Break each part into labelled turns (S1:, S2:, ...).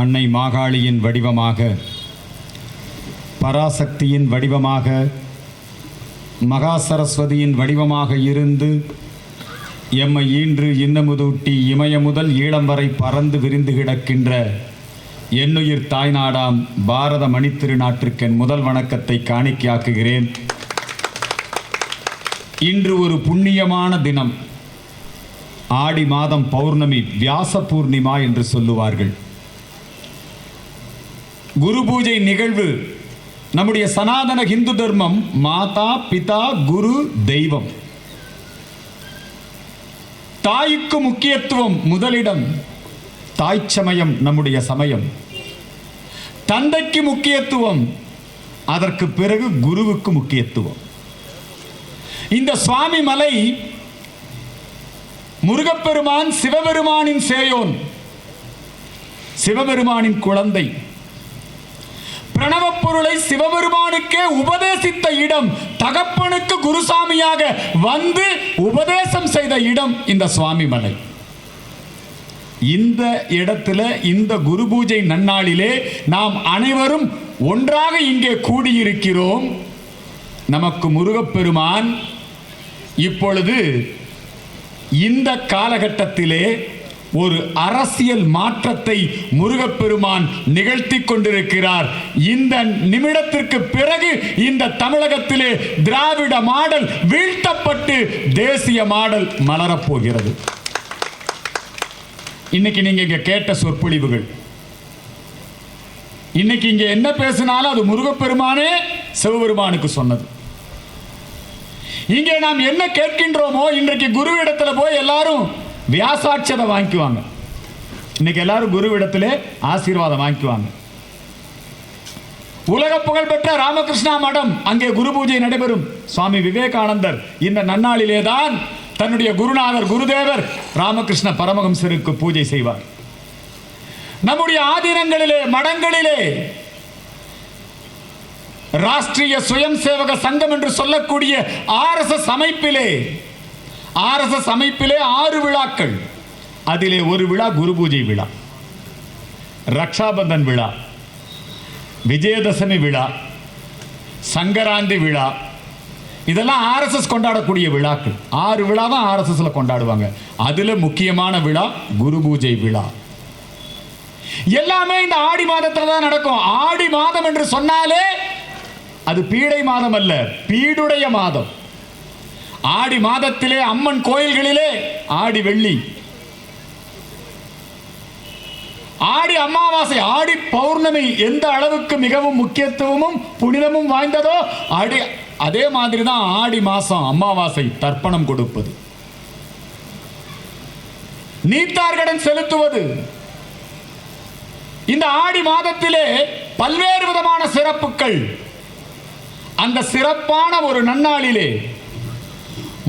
S1: அன்னை மாகாளியின் வடிவமாக, பராசக்தியின் வடிவமாக, மகா சரஸ்வதியின் வடிவமாக இருந்து எம்மை ஈன்று இன்னமுதூட்டி இமய முதல் ஈழம் வரை பறந்து விரிந்து கிடக்கின்ற என்னுயிர் தாய்நாடாம் பாரத மணித்திருநாட்டிற்கென் முதல் வணக்கத்தை காணிக்கையாக்குகிறேன். இன்று ஒரு புண்ணியமான தினம். ஆடி மாதம் பௌர்ணமி, வியாச பூர்ணிமா என்று சொல்லுவார்கள். குரு பூஜை நிகழ்வு. நம்முடைய சனாதன இந்து தர்மம் மாதா பிதா குரு தெய்வம். தாய்க்கு முக்கியத்துவம் முதலிடம். தாய் சமயம் நம்முடைய சமயம். தந்தைக்கு முக்கியத்துவம், அதற்கு பிறகு குருவுக்கு முக்கியத்துவம். இந்த சுவாமி மலை முருகப்பெருமான் சிவபெருமானின் சேயோன், சிவபெருமானின் குழந்தை. பிரணவ பொருளை சிவபெருமானுக்கே உபதேசித்த இடம், தகப்பனுக்கு குருசாமியாக வந்து உபதேசம் செய்த இடம் இந்த சுவாமி மலை. இந்த இடத்துல இந்த குரு பூஜை நன்னாளிலே நாம் அனைவரும் ஒன்றாக இங்கே கூடியிருக்கிறோம். நமக்கு முருகப்பெருமான் இப்பொழுது இந்த காலகட்டத்திலே ஒரு அரசியல் மாற்றத்தை முருகப்பெருமான் நிகழ்த்தி கொண்டிருக்கிறார். இந்த நிமிடத்திற்கு பிறகு இந்த தமிழகத்திலே திராவிட மாடல் வீழ்த்தப்பட்டு தேசிய மாடல் மலரப்போகிறது. இன்னைக்கு நீங்க இங்க கேட்ட சொற்பொழிவுகள், இன்னைக்கு இங்க என்ன பேசினாலும் அது முருகப்பெருமானே சிவபெருமானுக்கு சொன்னது. இங்கே நாம் என்ன கேட்கின்றோமோ, இன்றைக்கு குருவிடத்துல போய் எல்லாரும் வியாசாட்சதை வாங்கிக்குவாங்க. இன்னைக்கு எல்லாரும் குருவிடத்திலே ஆசீர்வாதம் வாங்கிக்குவாங்க. உலக புகழ்பெற்ற ராமகிருஷ்ணா மடம், அங்கே குரு பூஜை நடைபெறும். சுவாமி விவேகானந்தர் இந்த நன்னாளிலே தான் தன்னுடைய குருநாதர் குருதேவர் ராமகிருஷ்ண பரமஹம்சருக்கு பூஜை செய்வார். நம்முடைய ஆதீனங்களிலே மடங்களிலே ராஷ்டிரிய சுயம் சேவக சங்கம் என்று சொல்லக்கூடிய ஆர்எஸ்எஸ் அமைப்பிலே 6 விழாக்கள். அதிலே ஒரு விழா குரு பூஜை விழா, ரக்ஷாபந்தன் விழா, விஜயதசமி விழா, சங்கராந்தி விழா. இதெல்லாம் ஆர்எஸ்எஸ் கொண்டாடக்கூடிய விழாக்கள். 6 விழா தான் ஆர்எஸ்எஸ்ல கொண்டாடுவாங்க. அதுல முக்கியமான விழா குரு பூஜை விழா. எல்லாமே இந்த ஆடி மாதத்துல தான் நடக்கும். ஆடி மாதம் என்று சொன்னாலே அது பீடை மாதம் அல்ல, பீடுடைய மாதம். ஆடி மாதத்திலே அம்மன் கோயில்களிலே ஆடி வெள்ளி, ஆடி அமாவாசை, ஆடி பௌர்ணமி எந்த அளவுக்கு மிகவும் முக்கியத்துவமும் புனிதமும் வாய்ந்ததோ அதே மாதிரி தான் ஆடி மாசம் அமாவாசை தர்ப்பணம் கொடுப்பது, நீத்தார்கடன் செலுத்துவது. இந்த ஆடி மாதத்திலே பல்வேறு விதமான சிறப்புகள். அந்த சிறப்பான ஒரு நன்னாளிலே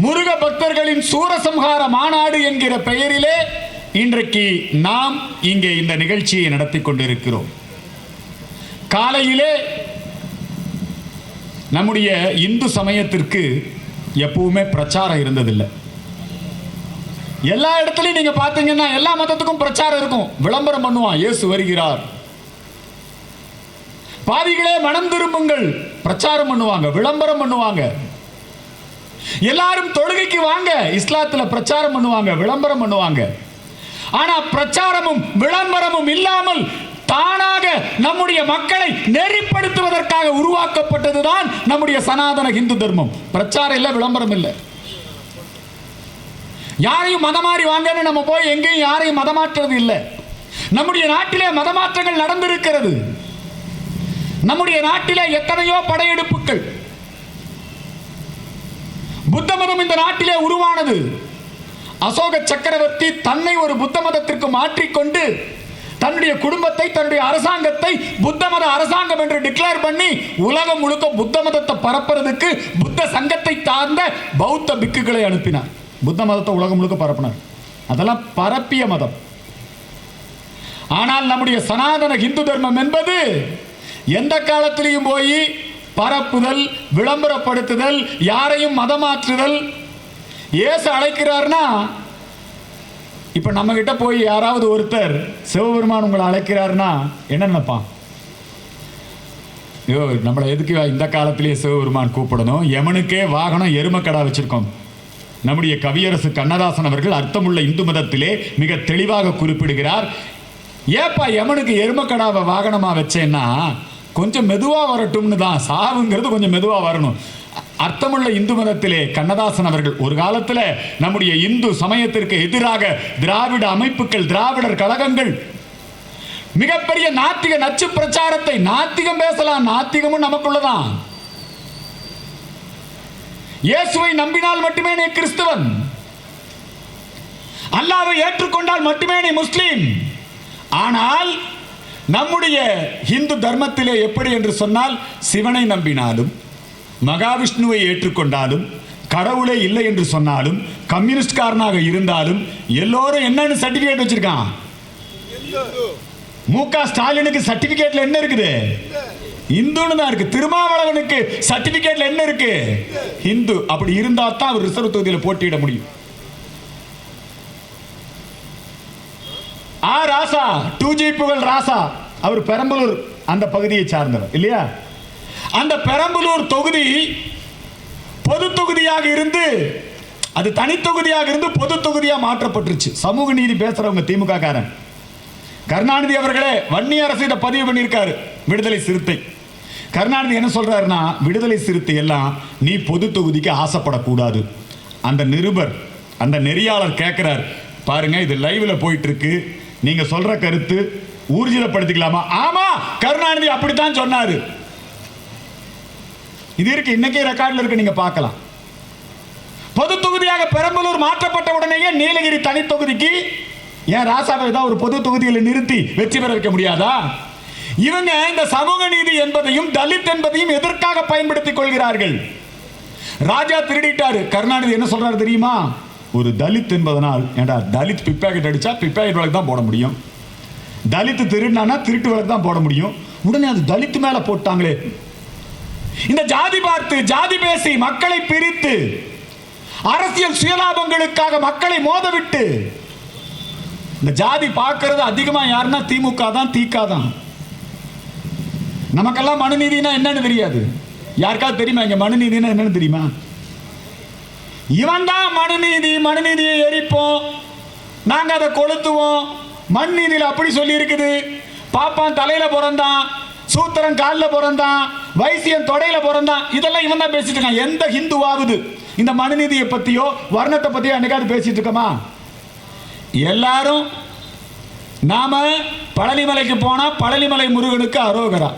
S1: முருக பக்தர்களின் சூரசம்ஹார மாநாடு என்கிற பெயரிலே இன்றைக்கு நாம் இங்கே இந்த நிகழ்ச்சியை நடத்தி கொண்டிருக்கிறோம். காலையிலே நம்முடைய இந்து சமயத்திற்கு எப்பவுமே பிரச்சாரம் இருந்ததில்லை. எல்லா இடத்துலையும் நீங்க பார்த்தீங்கன்னா எல்லா மதத்துக்கும் பிரச்சாரம் இருக்கும். விளம்பரம் பண்ணுவான், இயேசு வருகிறார், பாவிகளே மனம் திரும்புங்கள், பிரச்சாரம் பண்ணுவாங்க, விளம்பரம் பண்ணுவாங்க. எல்லாரும் தொழுகைக்கு வாங்க, இஸ்லாத்துல பிரச்சாரம் பண்ணுவாங்க, விளம்பரம் பண்ணுவாங்க. ஆனா பிரச்சாரமும் விளம்பரமும் இல்லாமல் தானாக நம்முடைய மக்களை நெறிப்படுத்துவதற்காக உருவாக்கப்பட்டதுதான் நம்முடைய சனாதன இந்து தர்மம். பிரச்சாரம் இல்லை, விளம்பரம் இல்லை. யாரையும் மதமாறி வாங்கன்னு நம்ம போய் எங்கேயும் யாரையும் மதமாற்றுறது இல்லை. நம்முடைய நாட்டிலே மதமாற்றங்கள் நடந்திருக்கிறது. நம்முடைய நாட்டிலே எத்தனையோ படையெடுப்புகள். புத்த மதம் இந்த நாட்டிலே உருவானது. அசோக சக்கரவர்த்தி தன்னை ஒரு புத்த மதத்திற்கு மாற்றிக்கொண்டு தன்னுடைய குடும்பத்தை, தன்னுடைய அரசாங்கத்தை புத்த மத அரசாங்கம் என்று டிக்ளேர் பண்ணி உலகம் முழுக்க புத்த மதத்தை பரப்புறதுக்கு புத்த சங்கத்தை சார்ந்த பௌத்த பிக்குகளை அனுப்பினார். புத்த மதத்தை உலகம் முழுக்க பரப்பினார். அதெல்லாம் பரப்பிய மதம். ஆனால் நம்முடைய சனாதன இந்து தர்மம் என்பது எந்த காலத்திலையும் போய் பரப்புதல், விளம்பரப்படுத்துதல், யாரையும் மதமாற்றுதல். இயேசு அழைக்கிறார்னா இப்ப நம்ம கிட்ட போய் யாராவது ஒருத்தர் சிவபெருமான் உங்களை அழைக்கிறாருன்னா என்ன நினைப்பான்? ஐயோ, நம்மளை எதுக்கு இந்த காலத்திலேயே சிவபெருமான் கூப்பிடணும்? யமனுக்கே வாகனம் எருமக்கடா வச்சிருக்கோம். நம்முடைய கவியரசு கண்ணதாசன் அவர்கள் அர்த்தமுள்ள இந்து மதத்திலே மிக தெளிவாக குறிப்பிடுகிறார். ஏப்பா யமனுக்கு எருமக்கடாவை வாகனமா வச்சேன்னா கொஞ்சம் மெதுவா வரட்டும்னு தான். சாவுங்கிறது கொஞ்சம் மெதுவா வரணும். அர்த்தமுள்ள இந்து மதத்திலே கண்ணதாசன் அவர்கள் ஒரு காலத்தில் நம்முடைய இந்து சமயத்திற்கு எதிராக திராவிட அமைப்புகள், திராவிடர் கழகங்கள் மிகப்பெரிய நாத்திக நச்சு பிரச்சாரத்தை, நாத்திகம் பேசலாம், நாத்திகமும் நமக்குள்ளதான். இயேசுவை நம்பினால் மட்டுமே நீ கிறிஸ்தவன், அல்லாஹ்வை ஏற்றுக்கொண்டால் மட்டுமே நீ முஸ்லீம். ஆனால் நம்முடைய இந்து தர்மத்திலே எப்படி என்று சொன்னால், சிவனை நம்பினாலும், மகாவிஷ்ணுவை ஏற்றுக்கொண்டாலும், கடவுளே இல்லை என்று சொன்னாலும், கம்யூனிஸ்ட்காரனாக இருந்தாலும் எல்லோரும் என்னன்னு சர்டிபிகேட் வச்சிருக்கான். மு.க. ஸ்டாலினுக்கு சர்டிபிகேட்ல என்ன இருக்குது? இந்துன்னு தான் இருக்கு. திருமாவளவனுக்கு சர்டிபிகேட்ல என்ன இருக்கு? இந்து. அப்படி இருந்தா தான் அவர் ரிசர்வ் தொகுதியில் போட்டியிட முடியும். ராசா 2G புகழ் ராசா, அவர் பெரம்பலூர் அந்த பகுதியை சார்ந்தவர் இல்லையா? அந்த பெரம்பலூர் தொகுதி பொது தொகுதியாக இருந்து, அது தனி தொகுதியாக இருந்து பொது தொகுதியாக மாற்றப்பட்டுருச்சு. சமூக நீதி பேசுறவங்க திமுக காரன் கருணாநிதி அவர்களே வன்னி அரசு இதை பதிவு பண்ணியிருக்காரு. விடுதலை சிறுத்தை கருணாநிதி என்ன சொல்றாருன்னா, விடுதலை சிறுத்தை எல்லாம் நீ பொது தொகுதிக்கு ஆசைப்படக்கூடாது. அந்த நிருபர், அந்த நெறியாளர் கேட்கிறார், பாருங்க இது லைவ்ல போயிட்டு இருக்கு, நீங்க சொல்ற கருத்து ஊர்ஜிதப்படுத்திக்கலாமா? ஆமா, கருணாநிதி அப்படித்தான் சொன்னாரு. இது இருக்கு, இன்னைக்கே ரெக்கார்ட்ல இருக்கு, நீங்க பார்க்கலாம். பொது தொகுதியாக பெரம்பலூர் மாற்றப்பட்ட உடனேயே நீலகிரி தனி தொகுதிக்கு ஏன் ராசாவை ஏதாவது ஒரு பொது தொகுதியில் நிறுத்தி வெற்றி பெற வைக்க முடியாதா? இவங்க இந்த சமூக நீதி என்பதையும் தலித் என்பதையும் எதற்காக பயன்படுத்திக் கொள்கிறார்கள்? ராஜா திருடிட்டாரு, கருணாநிதி என்ன சொல்றாரு தெரியுமா? ஒரு தலித் என்பதனால், ஏண்டா தலித் பிப்பாக்கெட் அடிச்சா பிப்பாக்கெட் வழக்கு தான் போட முடியும், தலித் திருடினா திருட்டு வழக்கு தான் போட முடியும். உடனே அது தலித் மேல போட்டாங்களே. இந்த ஜாதி பார்த்து, ஜாதி பேசி மக்களை பிரித்து அரசியல் சுயலாபங்களுக்காக மக்களை மோதவிட்டு, இந்த ஜாதி பார்க்கிறது அதிகமா யாருன்னா திமுக தான், திக தான். நமக்கெல்லாம் மனுநீதினா என்னன்னு தெரியாது. யாருக்காவது தெரியுமா இங்க மனுநீதினா என்னன்னு தெரியுமா? இவன் தான் மனுநீதி, மனுநீதியை எரிப்போம், நாங்க அதை கொளுத்துவோம். மண் நீதியில் அப்படி சொல்லி இருக்குது. பாப்பான் தலையில பிறந்தான், சூத்திரன் காலில் பிறந்தான், வைசியன் தொடையில பிறந்தான். இதெல்லாம் இவன் தான் பேசிட்டு இருக்கான். எந்த ஹிந்துவாவது இந்த மனுநீதியை பத்தியோ வர்ணத்தை பத்தியோ என்னைக்காவது பேசிட்டு இருக்கோமா? எல்லாரும் நாம பழனிமலைக்கு போனா பழனிமலை முருகனுக்கு அரோகரா,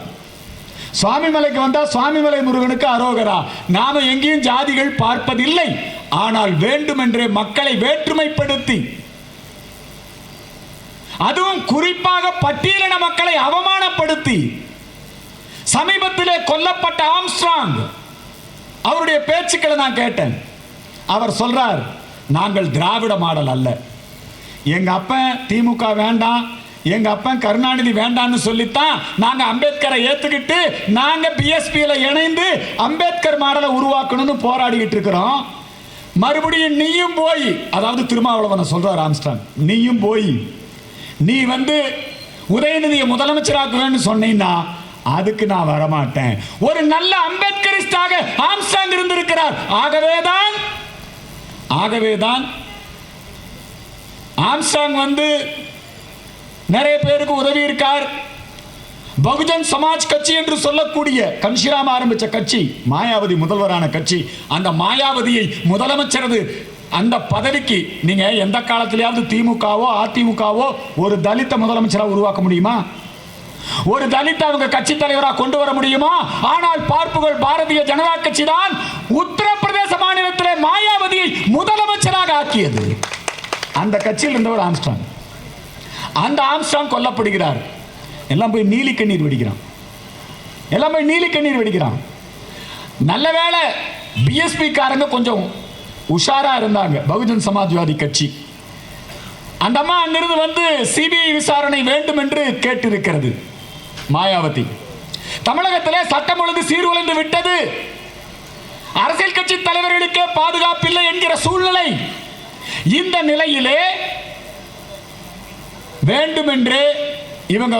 S1: சுவாமிமலைக்கு வந்தா சுவாமிமலை முருகனுக்கு அரோகரா. நாம எங்கேயும் ஜாதிகள் பார்ப்பதில்லை. ஆனால் வேண்டுமென்றே மக்களை வேற்றுமைப்படுத்தி, அதுவும் குறிப்பாக பட்டியலின மக்களை அவமானப்படுத்தி, சமீபத்திலே கொல்லப்பட்ட ஆம்ஸ்ட்ராங் அவருடைய பேச்சுக்களை நான் கேட்டேன். அவர் சொல்றார், நாங்கள் திராவிட மாடல் அல்ல, எங்க அப்பன் திமுக வேண்டாம், எங்க அப்பன் கருணாநிதி வேண்டாம்னு சொல்லித்தான் நாங்க அம்பேத்கரை ஏத்துக்கிட்டு நாங்க பிஎஸ்பியில இணைந்து அம்பேத்கர் மாடலை உருவாக்கணும்னு போராடிக்கிட்டு இருக்கிறோம். மறுபடியும் நீயும் போய், அதாவது திருமாவளவனை சொல்றார் ஆம்ஸ்ட்ராங், நீயும் போய் நீ உதயநிதியை முதலமைச்சராக்குவேன்னு சொன்னீங்கன்னா அதுக்கு நான் வரமாட்டேன். ஒரு நல்ல அம்பேத்கரிஸ்டாக ஆம்ஸ்ட்ராங் இருந்திருக்கிறார். ஆகவேதான் ஆம்ஸ்ட்ராங் நிறைய பேருக்கு உதவி இருக்கார். பகுஜன் சமாஜ் கட்சி என்று சொல்லக்கூடிய கன்ஷிராம் ஆரம்பிச்ச கட்சி, மாயாவதி முதல்வரான கட்சி. அந்த மாயாவதியை முதலமைச்சரது அந்த பதவிக்கு நீங்க எந்த காலத்திலேயாவது திமுகவோ அதிமுகவோ ஒரு தலித்த முதலமைச்சராக உருவாக்க முடியுமா? ஒரு தலித் அவங்க கட்சி தலைவராக கொண்டு வர முடியுமா? ஆனால் பார்ப்புகள் பாரதிய ஜனதா கட்சி தான் உத்தரப்பிரதேச மாநிலத்திலே மாயாவதியை முதலமைச்சராக ஆக்கியது. அந்த கட்சியில் இருந்தவர் ஆம்ஸ்ட்ராங். அந்த ஆம்ஸ்ட்ராங் கொல்லப்படுகிறார். எல்லாம் போய் நீலி கண்ணீர் வெடிக்கிறான். நல்ல வேளை பிஎஸ்பி காரங்க கொஞ்சம் உஷாரா இருந்தாங்க, பகுஜன் சமாஜ்வாதி கட்சி. அந்த அம்மா அங்கிருந்து சிபிஐ விசாரணை வேண்டும் என்று கேட்டிருக்கிறது. மாயாவதி தமிழகத்திலே சட்டம் ஒழுங்கு சீர்குலைந்து விட்டது, அரசியல் கட்சி தலைவர்களுக்கே பாதுகாப்பில்லை என்கிற சூழ்நிலை. இந்த நிலையிலே வேண்டுமென்றே இவங்க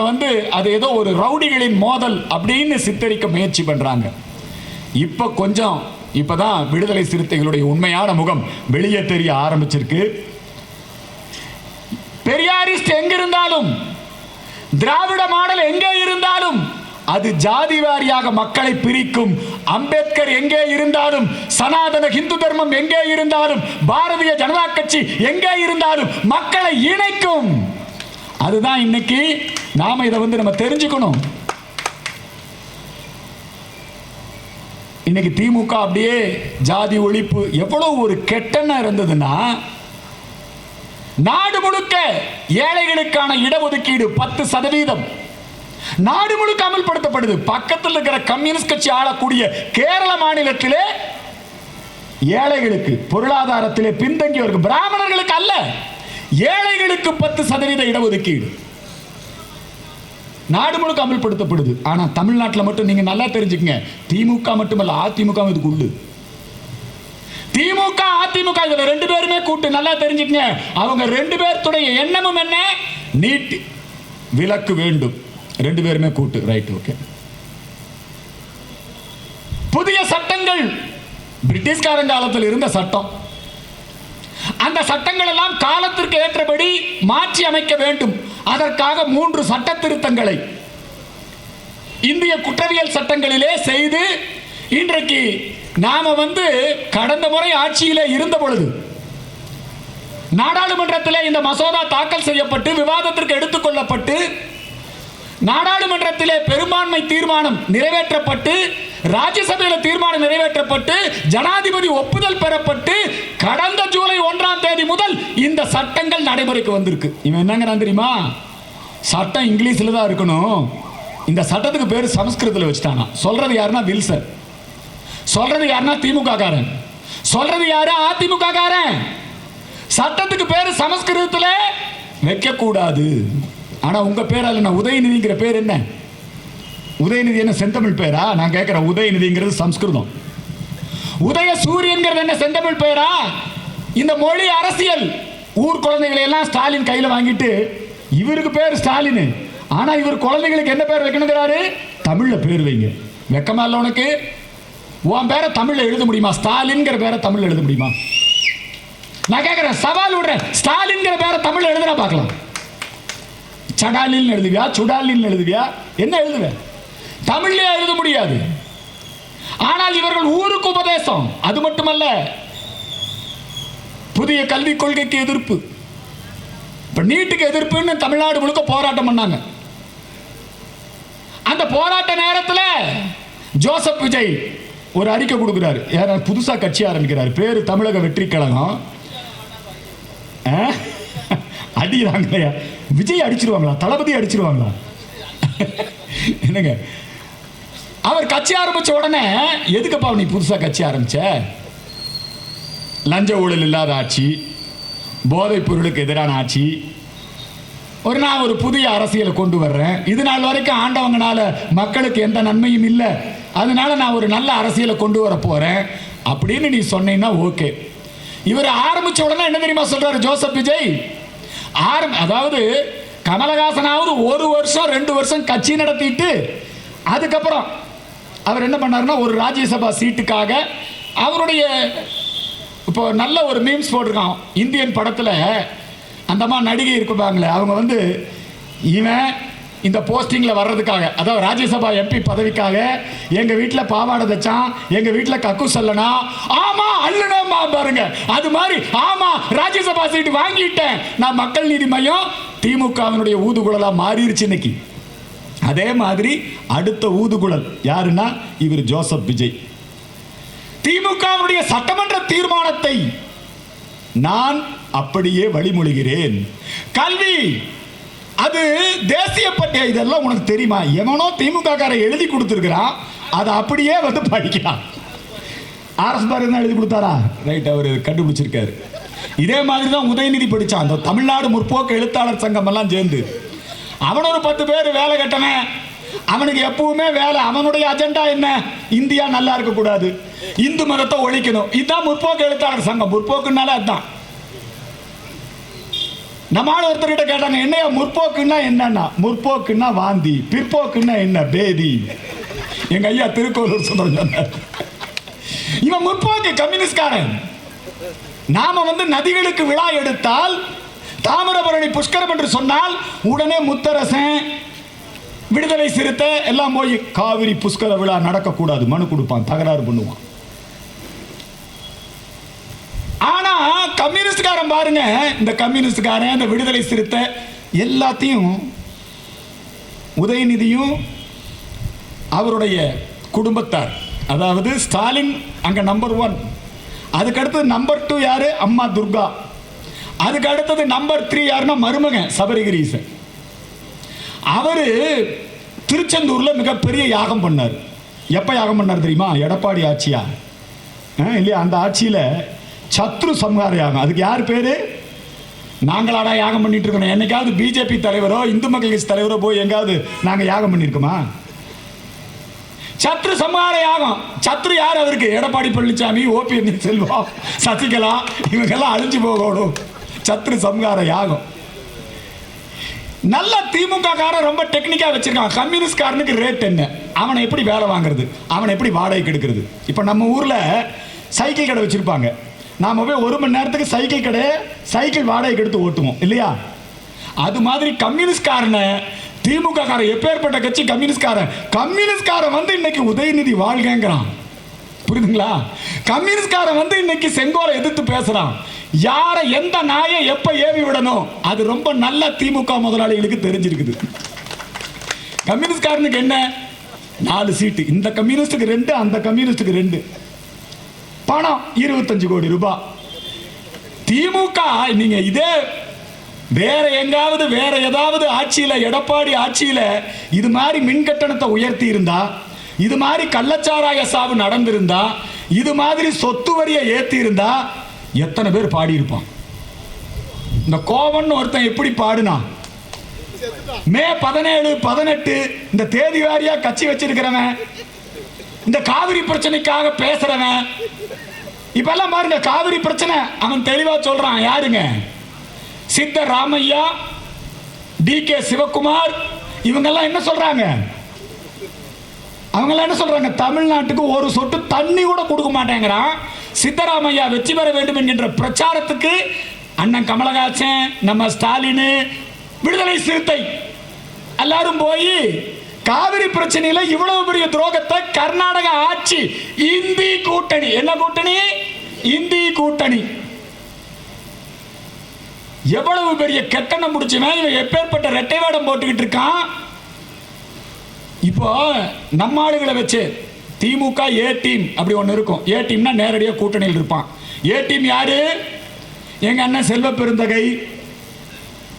S1: அது ஏதோ ஒரு ரவுடிகளின் மோதல் அப்படின்னு சித்தரிக்க முயற்சி பண்றாங்க. இப்பதான் விடுதலை சிறுத்தைகளுடைய உண்மையான முகம் வெளியே தெரிய ஆரம்பிச்சிருக்கு. பெரியாரிஸ்ட் எங்க இருந்தாலும், திராவிட மாடல் எங்கே இருந்தாலும் அது ஜாதி வாரியாக மக்களை பிரிக்கும். அம்பேத்கர் எங்கே இருந்தாலும், சனாதன இந்து தர்மம் எங்கே இருந்தாலும், பாரதிய ஜனதா கட்சி எங்கே இருந்தாலும் மக்களை இணைக்கும். அதுதான் இன்னைக்கு நாம இதை நம்ம தெரிஞ்சுக்கணும். இன்னைக்கு திமுக அப்படியே ஜாதி ஒழிப்பு எவ்வளவு ஒரு கெட்டெண்ணம் இருந்ததுன்னா, நாடு முழுக்க ஏழைகளுக்கான இடஒதுக்கீடு 10% நாடு முழுக்க அமல்படுத்தப்படுது. பக்கத்தில் இருக்கிற கம்யூனிஸ்ட் கட்சி ஆளக்கூடிய கேரள மாநிலத்திலே ஏழைகளுக்கு, பொருளாதாரத்திலே பின்தங்கியவர்கள், பிராமணர்களுக்கு அல்ல, ஏழைகளுக்கு 10% இடஒதுக்கீடு நாடு முழுக்க அமல்படுத்தப்படுது. ஆனா தமிழ்நாட்டில் மட்டும் நீங்க நல்லா தெரிஞ்சுக்கங்க, திமுக மட்டுமல்ல அதிமுக இதுக்கு உண்டு. திமுக அதிமுக இதுல 2 பேருமே கூட்டு, நல்லா தெரிஞ்சுக்கங்க. அவங்க 2 பேருடைய எண்ணமும் என்ன? நீட் விலக்கு வேண்டும். 2 பேருமே கூட்டு. Right, okay. புதிய சட்டங்கள் பிரிட்டிஷ்காரன் காலத்தில் இருந்த சட்டம். அந்த சட்டங்கள் எல்லாம் காலத்திற்கு ஏற்றபடி மாற்றி அமைக்க வேண்டும். அதற்காக 3 சட்ட திருத்தங்களை இந்திய குற்றவியல் சட்டங்களிலே செய்து, இன்றைக்கு நாம கடந்த முறை ஆட்சியிலே இருந்த பொழுது நாடாளுமன்றத்தில் இந்த மசோதா தாக்கல் செய்யப்பட்டு விவாதத்திற்கு எடுத்துக்கொள்ளப்பட்டு நாடாளுமன்றத்திலே பெரும்பான்மை தீர்மானம் நிறைவேற்றப்பட்டு, ராஜ்யசபையில் தீர்மானம் நிறைவேற்றப்பட்டு, ஜனாதிபதி ஒப்புதல் பெறப்பட்டு, கடந்த ஜூலை 1ஆம் தேதி முதல் இந்த சட்டங்கள் நடைமுறைக்கு வந்திருக்கு. இவன் என்னங்கிறான் தெரியுமா? சட்டம் இங்கிலீஷ்ல தான் இருக்கணும், இந்த சட்டத்துக்கு பேர் சமஸ்கிருதத்தில் வச்சுட்டானா. சொல்றது யாருன்னா வில்சன், சொல்றது யாருன்னா திமுக காரன், சொல்றது யாரு அதிமுக காரன். சட்டத்துக்கு பேர் சமஸ்கிருதத்தில் வைக்க கூடாது. ஆனா உங்க பேர் அல்ல, உதயநிதிங்கிற பேர் என்ன? உதயநிதி என்ன செந்தமிழ் பேரா? நான் கேட்கிறேன். உதயநிதிங்கிறது சம்ஸ்கிருதம். உதய சூரியன்கிறது என்ன செந்தமிழ் பேரா? இந்த மொழி அரசியல். ஊர் குழந்தைகளை எல்லாம் ஸ்டாலின் கையில வாங்கிட்டு, இவருக்கு பேர் ஸ்டாலின், ஆனா இவர் குழந்தைகளுக்கு என்ன பேர் வைக்கணுங்கிறாரு? தமிழ்ல பேர் வைங்க. வெக்கமா இல்ல உனக்கு? உன் பேரை தமிழ்ல எழுத முடியுமா? ஸ்டாலின்ங்கிற பேரை தமிழ்ல எழுத முடியுமா? நான் கேட்கிறேன், சவால் விடுறேன். ஸ்டாலின்ங்கிற பேரை தமிழ்ல எழுதுனா பார்க்கலாம். சடாலின் எழுதுவியா, சுடாலின் எழுதுவியா, என்ன எழுதுவ? தமிழ்ல எழுத முடியாது. ஆனால் இவர்கள் ஊருக்கு உபதேசம். அது மட்டுமல்ல, புதிய கல்விக் கொள்கைக்கு எதிர்ப்பு, இப்ப நீட்டுக்கு எதிர்ப்புன்னு தமிழ்நாடு முழுக்க போராட்டம் பண்ணாங்க. அந்த போராட்ட நேரத்தில் ஜோசப் விஜய் ஒரு அறிக்கை கொடுக்கிறாரு. புதுசா கட்சி ஆரம்பிக்கிறார், பேரு தமிழக வெற்றி கழகம். அடிக்கிறாங்க. விஜய் அடிச்சிருவாங்களா? தளபதி அடிச்சிருவாங்களா? என்னங்க, அவர் கட்சி ஆரம்பிச்ச உடனே, எதுக்குப்பா நீ புதுசா கட்சி ஆரம்பிச்ச? லஞ்ச ஊழல் இல்லாத ஆட்சி, போதைப் பொருளுக்கு எதிரான ஆட்சி, நான் ஒரு புதிய அரசியலை கொண்டு வர்றேன், இது நாள் வரைக்கும் ஆண்டவங்கனால மக்களுக்கு எந்த நன்மையும் இல்லை, அதனால நான் ஒரு நல்ல அரசியலை கொண்டு வர போறேன் அப்படின்னு நீ சொன்னீங்கன்னா ஓகே. இவர் ஆரம்பிச்ச உடனே என்ன தெரியுமா சொல்றாரு ஜோசப் விஜய்? அதாவது கமலஹாசனாவது 1 வருஷம் 2 வருஷம் கட்சி நடத்திட்டு, அதுக்கப்புறம் அவர் என்ன பண்ணாருன்னா, ஒரு ராஜ்யசபா சீட்டுக்காக அவருடைய, இப்போ நல்ல ஒரு மீம்ஸ் போட்டிருக்கான் இந்தியன் படத்தில், அந்த மாதிரி நடிகை இருப்பாங்களே, அவங்க இவன் இந்த போஸ்டிங்கில் வர்றதுக்காக, அதாவது ராஜ்யசபா எம்பி பதவிக்காக எங்கள் வீட்டில் பாவாடை தச்சான், எங்கள் வீட்டில் கக்கு சொல்லனா, ஆமா அல்லணுமா பாருங்க, அது மாதிரி ஆமா ராஜ்யசபா சீட்டு வாங்கிட்டேன் நான், மக்கள் நீதி மையம் திமுகவினுடைய ஊதுகுழலா மாறிடுச்சு இன்னைக்கு. அதே மாதிரி அடுத்த ஊதுகுழல் யாருன்னா இவர் ஜோசப் விஜய். திமுகவினுடைய சட்டமன்ற தீர்மானத்தை நான் அப்படியே வழிமொழிகிறேன். கல்வி அது தேசிய பட்டியல், இதெல்லாம் உனக்கு தெரியுமா? எவனோ திமுக காரை எழுதி கொடுத்துருக்கிறான், அதை அப்படியே படிக்கிறான். அரசு பாருங்க எழுதி கொடுத்தாரா? ரைட், அவர் கண்டுபிடிச்சிருக்காரு. இதே மாதிரி தான் உதயநிதி படித்தான். அந்த தமிழ்நாடு முற்போக்கு எழுத்தாளர் சங்கம் எல்லாம் சேர்ந்து அவன் ஒரு 10 பேர் வேலை கட்டவன். அவனுக்கு எப்பவுமே வேலை, அவனுடைய அஜெண்டா என்ன? இந்தியா நல்லா இருக்கக்கூடாது, இந்து மதத்தை ஒழிக்கணும். இதுதான் முற்போக்கு எழுத்தாளர் சங்கம். முற்போக்குனால அதுதான். நம்ம ஆள் ஒருத்தர்கிட்ட கேட்டாங்க, என்னையா முற்போக்குன்னா என்னன்னா? முற்போக்குன்னா வாந்தி, பிற்போக்குன்னா என்ன? பேதி. எங்க ஐயா திருக்கோளூர் சொன்னார், இவன் முற்போக்கு கம்யூனிஸ்ட்காரன். நாம நதிகளுக்கு விழா எடுத்தால், தாமிரபரணி புஷ்கரம் என்று சொன்னால் உடனே முத்தரசன், விடுதலை சிறுத்தை எல்லாம் போய் காவிரி புஷ்கர விழா நடக்கக்கூடாது மனு கொடுப்பான், தகராறு பண்ணுவான். ஆனா கம்யூனிஸ்ட்காரன் பாருங்க, இந்த கம்யூனிஸ்ட்காரன், இந்த விடுதலை சிறுத்தை எல்லாத்தையும் உதயநிதியும் அவருடைய குடும்பத்தார், அதாவது ஸ்டாலின் அங்க நம்பர் 1, அதுக்கு அடுத்தது நம்பர் 2 யாரு? அம்மா துர்கா. அதுக்கு அடுத்தது நம்பர் 3 யாருன்னா மருமகன் சபரிகிரீசன். அவரு திருச்செந்தூர்ல மிகப்பெரிய யாகம் பண்ணார். எப்ப யாகம் பண்ணார் தெரியுமா? எடப்பாடி ஆட்சியா இல்லையா? அந்த ஆட்சியில சத்ரு சம்ஹார யாகம். அதுக்கு யார் பேரு? நாங்களாடா யாகம் பண்ணிட்டு இருக்கோம். என்னைக்காவது பிஜேபி தலைவரோ இந்து மக்கள் கட்சி தலைவரோ போய் எங்காவது நாங்க யாகம் பண்ணிருக்கோமா? சத்ரு சம்ஹார யாகம். சத்ரு யார் அவருக்கு? எடப்பாடி பழனிசாமி, ஓபி செல்வம், சசிகலா, இவங்கெல்லாம் அழிஞ்சு போகணும். சத்ரு சம்ஹார யாகம். நல்ல திமுக காரன் ரொம்ப டெக்னிக்கா வச்சிருக்கான். கம்யூனிஸ்ட் காரனுக்கு ரேட் என்ன? அவனை எப்படி வேலை வாங்குறது? அவனை எப்படி வாடகைக்கு எடுக்கிறது? இப்ப நம்ம ஊர்ல சைக்கிள் கடை வச்சிருப்பாங்க. நாம போய் 1 மணி நேரத்துக்கு சைக்கிள் கடை, சைக்கிள் வாடகைக்கு எடுத்து ஓட்டுவோம் இல்லையா? அது மாதிரி கம்யூனிஸ்ட் காரனை திமுக காரன், எப்பேற்பட்ட கட்சி கம்யூனிஸ்ட்காரன், கம்யூனிஸ்ட்காரன் இன்னைக்கு உதயநிதி வாழ்கிறான். புரியுதுங்களா? கம்யூனிஸ்ட்காரன் இன்னைக்கு செங்கோலை எதிர்த்து பேசுறான். யாரை எந்த நாயை எப்ப ஏவி விடணும் அது ரொம்ப நல்ல திமுக முதலாளிகளுக்கு தெரிஞ்சிருக்குது. கம்யூனிஸ்ட்காரனுக்கு என்ன? 4 சீட்டு, இந்த கம்யூனிஸ்டுக்கு 2, அந்த கம்யூனிஸ்டுக்கு 2, பணம் 25 கோடி ரூபாய். திமுக நீங்க இதே வேற எங்காவது வேற ஏதாவது ஆட்சியில, எடப்பாடி ஆட்சியில இது மாதிரி மின் கட்டணத்தை உயர்த்தி இருந்தா, இது மாதிரி கள்ளச்சாராய சாவு நடந்திருந்தா, இது மாதிரி சொத்து வரியை ஏத்தி இருந்தா எத்தனை பேர் பாடி இருப்பான்? இந்த கோவன் ஒருத்தன் எப்படி பாடுனா, மே 17, 18 இந்த தேதி வாரியா கட்சி வச்சிருக்கிறவன், இந்த காவிரி பிரச்சனைக்காக பேசுறவன். இப்ப எல்லாம் பாருங்க, காவிரி பிரச்சனை அவன் தெளிவா சொல்றான். யாருங்க? சித்தராமையா, டி.கே. சிவகுமார், இவங்கெல்லாம் என்ன சொல்றாங்க? அவங்கெல்லாம் என்ன சொல்றாங்க? தமிழ்நாட்டுக்கு ஒரு சொட்டு தண்ணி கூட கொடுக்க மாட்டேங்கிறான். சித்தராமையா வெற்றி பெற வேண்டும் என்கின்ற பிரச்சாரத்துக்கு அண்ணன் கமலஹாசன், நம்ம ஸ்டாலின், விடுதலை சிறுத்தை எல்லாரும் போய் காவிரி பிரச்சனையில இவ்வளவு பெரிய துரோகத்தை கர்நாடக ஆட்சி, இந்தி கூட்டணி, என்ன கூட்டணி? இந்தி கூட்டணி. எவ்வளவு பெரிய கெட்டணம் முடிச்சுவேன் இவன், எப்பேற்பட்ட ரெட்டை வேடம் போட்டுக்கிட்டு இருக்கான். இப்போ நம்ம ஆளுகளை வச்சு திமுக ஏ டீம் அப்படி ஒன்று இருக்கும். ஏ டீம்னா நேரடியாக கூட்டணியில் இருப்பான். ஏ டீம் யாரு? எங்க அண்ணன் செல்வ பெருந்தகை,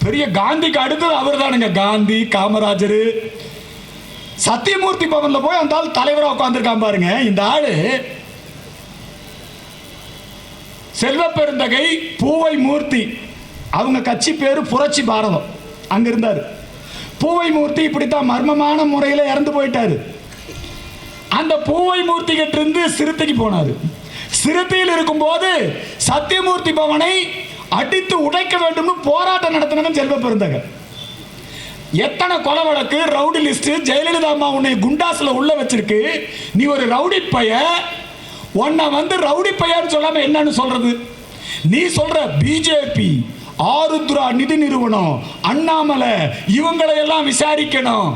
S1: பெரிய காந்திக்கு அடுத்தது அவர் தானுங்க. காந்தி, காமராஜர், சத்தியமூர்த்தி பவன்ல போய் அந்த ஆள் தலைவராக உட்கார்ந்துருக்கான் பாருங்க. இந்த ஆளு செல்வ பெருந்தகை, பூவை மூர்த்தி, அவங்க கட்சி பேரு புரட்சி பாரதம், அங்க இருந்தாரு. பூவை மூர்த்தி இப்படித்தான் மர்மமான முறையில் இறந்து போயிட்டாரு. அந்த பூவை மூர்த்தி கிட்ட இருந்து சிறுத்தைக்கு போனாரு. சிறுத்தையில் இருக்கும் போது சத்தியமூர்த்தி பவனை அடித்து உடைக்க வேண்டும் போராட்டம் நடத்தினவன் செல்வ பெருந்தகை. எத்தனை கொலை வழக்கு, ரவுடி லிஸ்ட், ஜெயலலிதா அம்மா உன்னை குண்டாஸ்ல உள்ள வச்சிருக்கு. நீ ஒரு ரவுடி பைய, உன்னை ரவுடி பையன்னு சொல்லாம என்னன்னு சொல்றது? நீ சொல்ற பிஜேபி, ஆருத்ரா நிதி நிறுவனம், அண்ணாமலை, இவங்களை எல்லாம் விசாரிக்கணும்,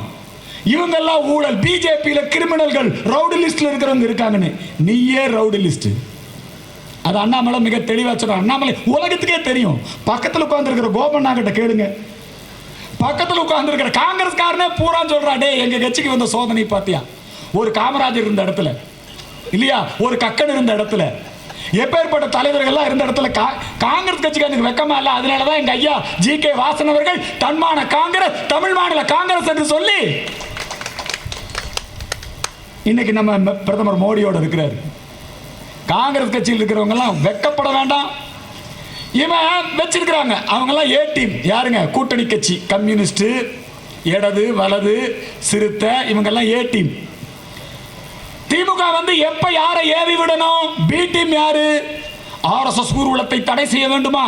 S1: இவங்கெல்லாம் ஊழல், பிஜேபியில கிரிமினல்கள், ரவுடி லிஸ்ட்ல இருக்கிறவங்க இருக்காங்கன்னு. நீயே ரவுடி லிஸ்ட். அது அண்ணாமலை மிக தெளிவா சொல்ற. அண்ணாமலை உலகத்துக்கே தெரியும். பக்கத்தில் உட்கார்ந்து இருக்கிற கோபண்ணா கிட்ட கேளுங்க. பக்கத்தில் உட்கார்ந்து இருக்கிற காங்கிரஸ்காரனே பூரா சொல்றா, டே எங்க கட்சிக்கு வந்த சோதனை பாத்தியா? ஒரு காமராஜர் இருந்த இடத்துல இல்லையா, ஒரு கக்கன் இருந்த இடத்துல, எப்பேற்பட்ட தலைவர்கள் இருந்த இடத்துல காங்கிரஸ் கட்சிக்கு வெக்கமா இல்ல. அதனாலதான் எங்க ஐயா ஜி.கே. வாசன் அவர்கள் தன்மான காங்கிரஸ், தமிழ் மாநில காங்கிரஸ் என்று சொல்லி இன்னைக்கு நம்ம பிரதமர் மோடியோட இருக்கிறாரு. காங்கிரஸ் கட்சியில் இருக்கிறவங்க எல்லாம் வெக்கப்பட வேண்டாம். இவன் வச்சிருக்கிறாங்க அவங்க எல்லாம் ஏ டீம். யாருங்க? கூட்டணி கட்சி, கம்யூனிஸ்ட், இடது, வலது, சிறுத்தை, இவங்க எல்லாம் ஏ டீம். திமுக எப்ப யாரை ஏவி விடணும்? பி டீம் யாரு? ஆர்எஸ்எஸ் ஊர்வலத்தை தடை செய்ய வேண்டுமா?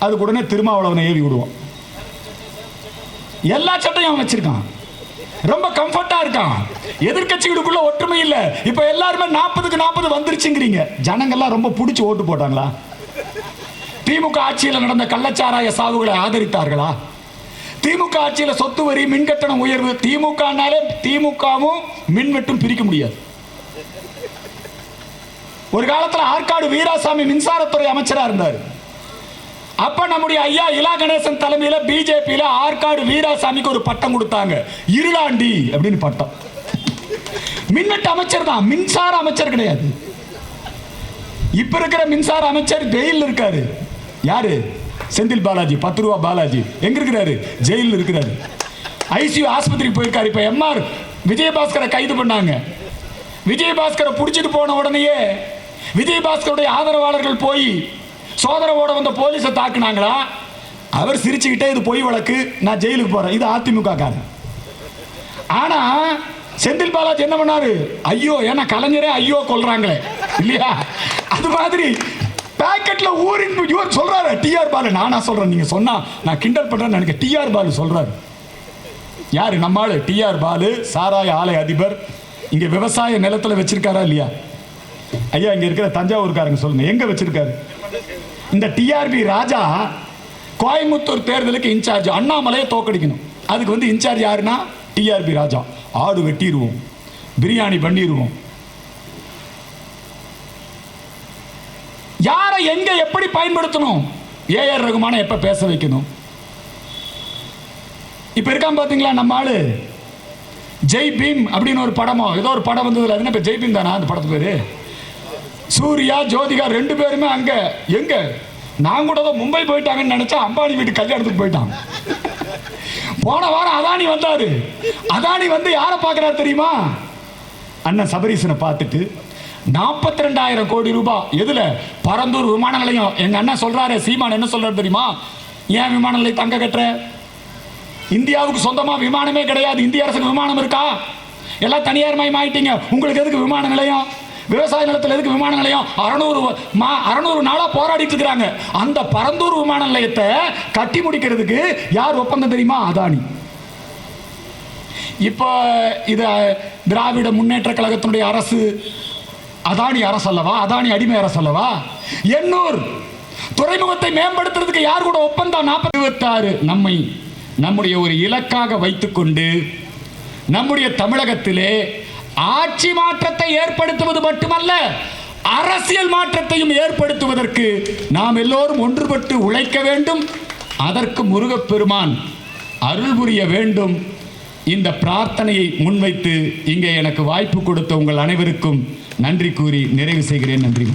S1: அதுக்கு உடனே திருமாவளவனை ஏவி விடுவோம். எல்லா சட்டையும் அவன் வச்சிருக்கான், ரொம்ப கம்ஃபர்ட்டா இருக்கான். எதிர்கட்சிகளுக்குள்ள ஒற்றுமை இல்ல. இப்ப எல்லாருமே 40க்கு 40 வந்துருச்சுங்கிறீங்க. ஜனங்கள்லாம் ரொம்ப பிடிச்சி ஓட்டு போட்டாங்களா? திமுக ஆட்சியில் நடந்த கள்ளச்சாராய சாவுகளை ஆதரித்தார்களா? திமுக ஆட்சியில் சொத்து வரி, மின்கட்டணம் உயர்வு, திமுகவும் மின்வெட்டும் பிரிக்க முடியாது. ஒரு காலத்தில் ஆற்காடு வீராசாமி மின்சாரத்துறை அமைச்சரா இருந்தார். அப்ப நம்முடைய ஐயா இலா கணேசன் தலைமையில பிஜேபியில ஆற்காடு வீராசாமிக்கு ஒரு பட்டம் கொடுத்தாங்க, இருளாண்டி அப்படின்னு பட்டம். மின்வெட்டு அமைச்சர் தான், மின்சார அமைச்சர் கிடையாது. இப்ப இருக்கிற மின்சார அமைச்சர் ஜெயிலில் இருக்காரு. யாரு? செந்தில் பாலாஜி, 10 ரூபா பாலாஜி. எங்க இருக்கிறாரு? ஜெயிலில் இருக்கிறாரு. ஐசியூ ஆஸ்பத்திரிக்கு போயிருக்காரு. இப்ப எம்ஆர் விஜயபாஸ்கரை கைது பண்ணாங்க. விஜயபாஸ்கரை பிடிச்சிட்டு போன உடனேயே விஜயபாஸ்கருடைய ஆதரவாளர்கள் போய் சோதரவோட வந்த போலீஸை தாக்குனாங்களா? அவர் சிரிச்சுக்கிட்டே, இது பொய் வழக்கு, நான் ஜெயிலுக்கு போறேன். இது அதிமுக காரன். ஆனா செந்தில் பாலாஜி என்ன பண்ணாரு? ஐயோ, ஏன்னா கலைஞரே ஐயோ கொல்றாங்களே இல்லையா? அது மாதிரி பாக்கெட்ல ஊரின் இவர் சொல்றாரு, டிஆர் பாலு. நானா சொல்றேன், நீங்க சொன்னா நான் கிண்டல் பண்றேன்னு நினைக்க. டிஆர் பாலு சொல்றாரு. யாரு? நம்ம ஆளு டிஆர் பாலு, சாராய ஆலை அதிபர். இங்க விவசாய நிலத்துல வச்சிருக்காரா இல்லையா? ஐயா, இங்க இருக்கிற தஞ்சாவூர்காரங்க சொல்லுங்க, எங்க வச்சிருக்காரு? இந்த டிஆர்பி ராஜா கோயம்புத்தூர் தேர்தலுக்கு இன்சார்ஜ். அண்ணாமலையை தோக்கடிக்கணும். அதுக்கு இன்சார்ஜ் யாருன்னா டிஆர்பி ராஜா. ஆடு வெட்டிடுவோம், பிரியாணி பண்ணிடுவோம். யாரை எங்க எப்படி பயன்படுத்தணும், ஏஆர் ரகுமான எப்ப பேச வைக்கணும். இப்ப இருக்கான் பாத்தீங்களா நம்ம ஆளு ஜெய் பீம் அப்படின்னு ஒரு படமோ ஏதோ ஒரு படம் வந்ததுல, அது என்ன ஜெய் பீம் தானா அந்த படத்து பேரு? சூர்யா ஜோதிகா 2 பேருமே அங்க. எங்க? நான் கூட மும்பை போயிட்டாங்கன்னு நினைச்சா அம்பானி வீட்டு கல்யாணத்துக்கு போயிட்டான். போன வாரம் அதானி வந்தாரு. அதானி யாரை பார்க்கிறாரு தெரியுமா? அண்ணன் சபரீசனை பார்த்துட்டு 42,000 கோடி ரூபாய். எதுல? பரந்தூர் விமான நிலையம். எங்க அண்ணன் சொல்றாரு, சீமான் என்ன சொல்றாரு தெரியுமா? ஏன் விமான நிலையம் தங்க கட்டுற? இந்தியாவுக்கு சொந்தமா விமானமே கிடையாது. இந்திய அரசுக்கு விமானம் இருக்கா? எல்லாம் தனியார் மயமாயிட்டீங்க. உங்களுக்கு எதுக்கு விமான நிலையம்? விவசாய நிலத்தில் எதுக்கு விமான நிலையம்? 600 நாளா போராடிட்டு இருக்கிறாங்க. அந்த பரந்தூர் விமான நிலையத்தை கட்டி முடிக்கிறதுக்கு யார் ஒப்பந்தம் தெரியுமா? அதானி. இப்ப இது திராவிட முன்னேற்ற கழகத்தினுடைய அரசு. அதானி அரசு அல்லவா? அதானி அடிமை அரசு அல்லவா? எண்ணூர் துறைமுகத்தை மேம்படுத்துறதுக்கு யார் கூட ஒப்பந்தம்? 46 நம்முடைய ஒரு இலக்காக வைத்துக்கொண்டு நம்முடைய தமிழகத்திலே ஆட்சி மாற்றத்தை ஏற்படுத்துவது மட்டுமல்ல, அரசியல் மாற்றத்தையும் ஏற்படுத்துவதற்கு நாம் எல்லோரும் ஒன்றுபட்டு உழைக்க வேண்டும். அதற்கு முருகப்பெருமான் அருள் புரிய வேண்டும். இந்த பிரார்த்தனையை முன்வைத்து இங்கே எனக்கு வாய்ப்பு கொடுத்த உங்கள் அனைவருக்கும் நன்றி கூறி நிறைவு செய்கிறேன். நன்றி.